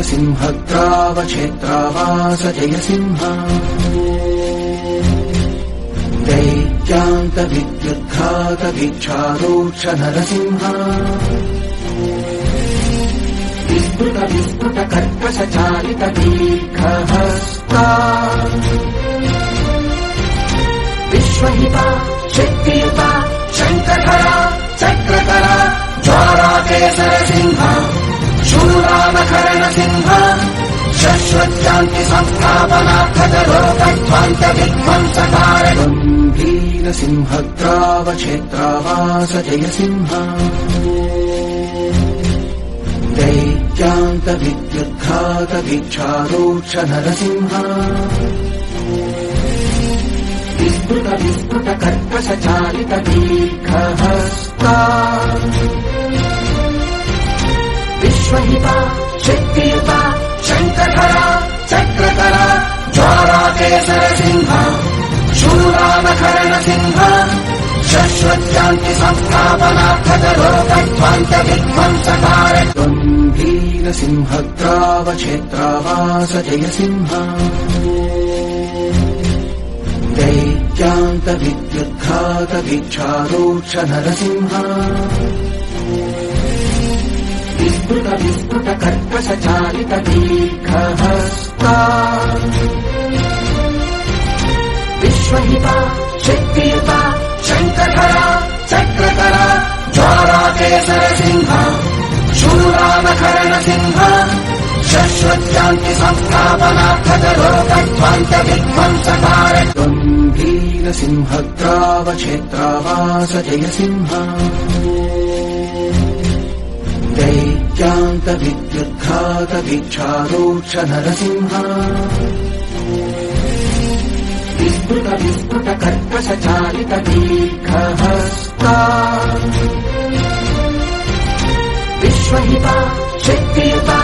सिंहग्रावक्षेत्रावास जयसिंह दैत्यान्त विद्युद्घात वीक्षारोक्ष नरसिंह विस्फुट विस्फुट कर्कश चालित दीर्घहस्ता विश्वहिता शक्तियुता शङ्खधरा चक्रधरा ज्वालाकेसर सिंह शूरामकरण सिंह शश्वत्यान्ति संस्थापनार्थक लोकध्वान्त विध्वंसकार गम्भीर सिंहग्रावक्षेत्रावास जयसिंह दैत्यान्त विद्युद्घात वीक्षारोक्ष नरसिंह विस्फुट विस्फुट कर्कश चालित दीर्घहस्ता विश्वहिता शक्तियुता शङ्खधरा चक्रधरा ज्वालाकेसर सिंह शूरामकरण सिंह शश्वत्यान्ति संस्थापनार्थक लोकध्वान्त विध्वंसकार गम्भीर सिंहग्रावक्षेत्रावास जयसिंह दैत्यान्त विद्युद्घात वीक्षारोक्ष नरसिंह विस्फुट विस्फुट कर्कश चालित दीर्घहस्ता विश्वहिता शक्तियुता शङ्खधरा चक्रधरा ज्वालाकेसर सिंह शूरामकरण सिंह शश्वत्यान्ति संस्थापनार्थक लोकध्वान्त विध्वंसकार गम्भीर सिंहग्रावक्षेत्रावास जयसिंह दैत्यान्त विद्युद्घात वीक्षारोक्ष नरसिंह विस्फुट विस्फुट कर्कश चालित दीर्घहस्ता विश्वहिता शक्तियुता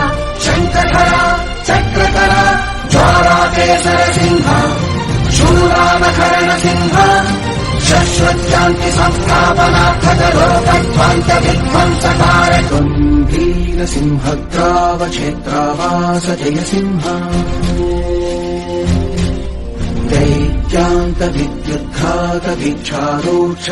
शङ्खधरा चक्रधरा ज्वालाकेसर सिंह शूरामकरण सिंह शश्वत्यान्ति संस्थापनार्थक लोकध्वान्त विध्वंसकार गम्भीर सिंहग्रावक्षेत्रावास जयसिंह दैत्यान्त विद्युद्घात वीक्षारोक्ष